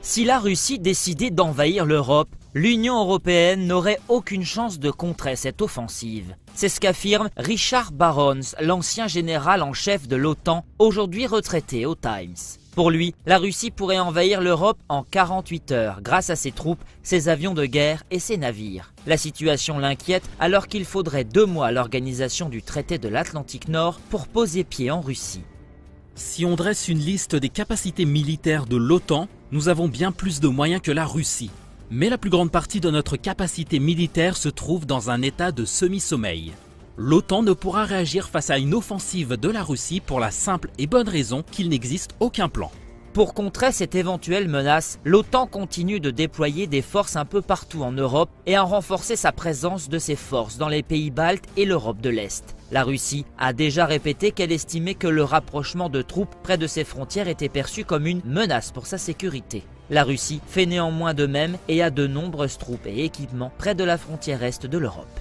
Si la Russie décidait d'envahir l'Europe, l'Union européenne n'aurait aucune chance de contrer cette offensive. C'est ce qu'affirme Richard Barons, l'ancien général en chef de l'OTAN, aujourd'hui retraité au Times. Pour lui, la Russie pourrait envahir l'Europe en 48 heures grâce à ses troupes, ses avions de guerre et ses navires. La situation l'inquiète alors qu'il faudrait 2 mois à l'organisation du traité de l'Atlantique Nord pour poser pied en Russie. Si on dresse une liste des capacités militaires de l'OTAN, nous avons bien plus de moyens que la Russie. Mais la plus grande partie de notre capacité militaire se trouve dans un état de semi-sommeil. L'OTAN ne pourra réagir face à une offensive de la Russie pour la simple et bonne raison qu'il n'existe aucun plan. Pour contrer cette éventuelle menace, l'OTAN continue de déployer des forces un peu partout en Europe et à renforcer sa présence de ses forces dans les pays baltes et l'Europe de l'Est. La Russie a déjà répété qu'elle estimait que le rapprochement de troupes près de ses frontières était perçu comme une menace pour sa sécurité. La Russie fait néanmoins de même et a de nombreuses troupes et équipements près de la frontière est de l'Europe.